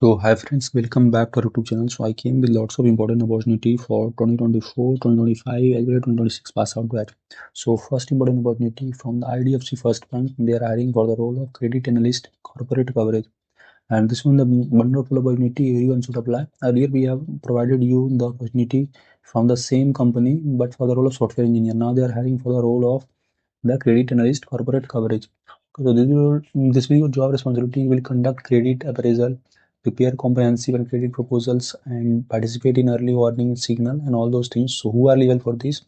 So hi friends, welcome back to our YouTube channel. So I came with lots of important opportunity for 2024, 2025, as well as 2026 pass out batch. So first important opportunity from the IDFC FIRST Bank. They are hiring for the role of credit analyst, corporate coverage. And this one the wonderful opportunity everyone should apply. Earlier we have provided you the opportunity from the same company, but for the role of software engineer. Now they are hiring for the role of the credit analyst, corporate coverage. So this will your job responsibility. You will conduct credit appraisal, prepare comprehensive and credit proposals, and participate in early warning signal and all those things. So who are legal for this?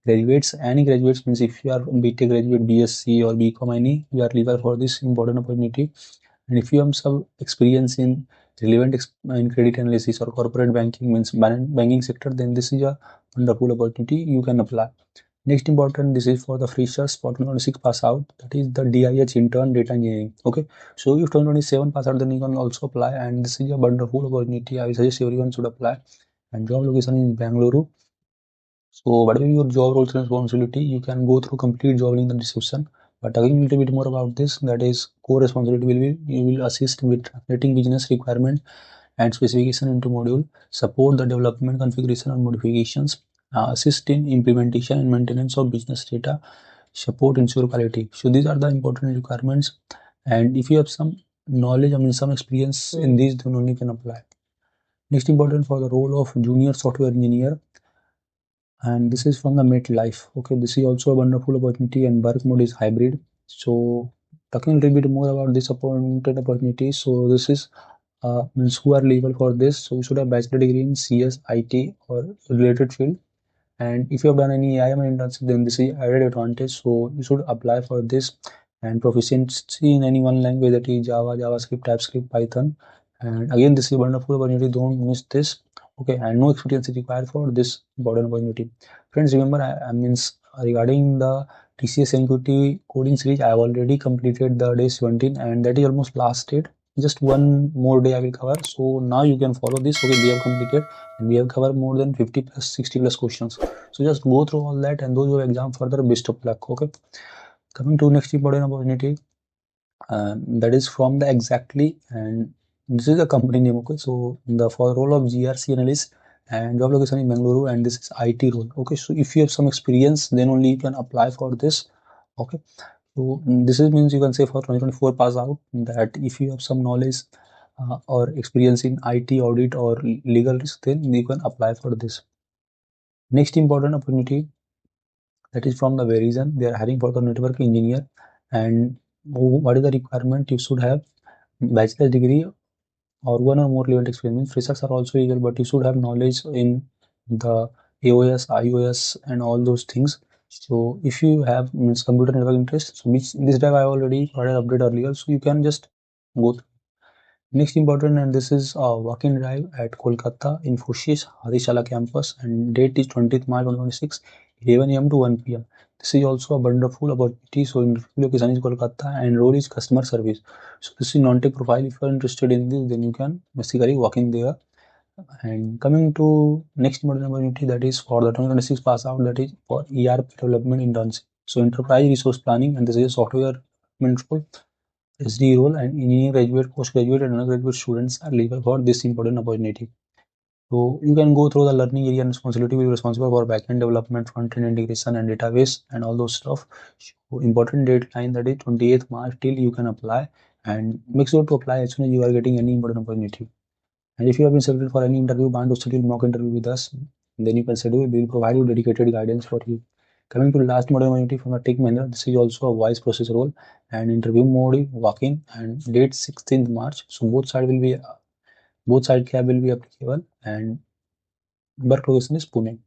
Graduates, any graduates means if you are B.Tech graduate, BSc or BCom, any you are legal for this important opportunity. And if you have some experience in relevant in credit analysis or corporate banking means banking sector, then this is a wonderful opportunity you can apply. Next important, this is for the freshers for 2026 pass out, that is the DIH intern data engineering. Okay, so if 2027 pass out, then you can also apply, and this is a wonderful opportunity. I suggest everyone should apply. And job location is in Bangalore. So whatever your job roles and responsibility, you can go through complete job in the description. But again, a little bit more about this, that is core responsibility will be you will assist with translating business requirement and specification into module, support the development, configuration and modifications, assist in implementation and maintenance of business data, support ensure quality. So these are the important requirements, and if you have some knowledge, I mean some experience in these, then only you can apply. Next important for the role of junior software engineer, and this is from the metlife. Okay, this is also a wonderful opportunity, and work mode is hybrid. So talking a little bit more about this appointed opportunity, so this is means who are legal for this. So you should have bachelor degree in CS, IT or related field, and if you have done any IIM internship, then this is added advantage, so you should apply for this. And proficiency in any one language, that is Java, JavaScript, TypeScript, Python. And again, this is a wonderful opportunity, don't miss this. Okay, and no experience is required for this important opportunity. Friends, remember, I means regarding the TCS NQT coding series, I have already completed the day 17, and that is almost last date. Just one more day I will cover, so now you can follow this. Okay, we have completed, and we have covered more than 50 plus 60 plus questions. So just go through all that, and those who have exam further, best of luck. Okay, coming to next important opportunity, that is from the xactly, and this is the company name. Okay, so the for role of GRC analyst, and job location in Bangalore, and this is IT role. Okay, so if you have some experience, then only you can apply for this. Okay, so this is means you can say for 2024 pass out, that if you have some knowledge or experience in IT audit or legal risk, then you can apply for this. Next important opportunity, that is from the Verizon. They are hiring for the network engineer, and what is the requirement? You should have bachelor degree or one or more relevant experience. Freshers are also equal, but you should have knowledge in the AOS, iOS, and all those things. So if you have means computer network interest, so which this drive I already provided update earlier, so you can just go through. Next important, and this is a walk-in drive at Kolkata Infosys Hadishala campus, and date is 20th March 2026, 11 a.m. to 1 p.m. This is also a wonderful opportunity. So in location is Kolkata, and role is customer service. So this is non-tech profile. If you are interested in this, then you can basically walk in there. And coming to next important opportunity, that is for the 2026 pass out, that is for ERP development internship. So enterprise resource planning, and this is a software control SD role, and engineering graduate, postgraduate, and undergraduate students are eligible for this important opportunity. So you can go through the learning area and responsibility will be responsible for backend development, front-end integration, and database, and all those stuff. So important deadline, that is 28th March till you can apply, and make sure to apply as soon as you are getting any important opportunity. And if you have been selected for any interview, want to schedule mock interview with us, then you can schedule. We will provide you dedicated guidance for you. Coming to the last model opportunity from the Tech Mahindra, this is also a voice process role, and interview mode is walk-in, and date 16th March. So both side cab will be applicable, and work location is Pune.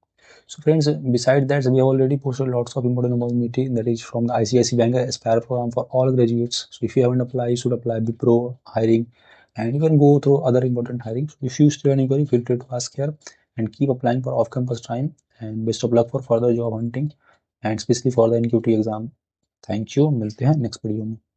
So friends, beside that, we have already posted lots of important opportunity, that is from the ICICI Bank Aspire program for all graduates. So if you haven't applied, you should apply the pro hiring, and you can go through other important hiring. So if you still any query, feel free to ask here, and keep applying for off-campus time, and best of luck for further job hunting, and especially for the NQT exam. Thank you. मिलते हैं next video में.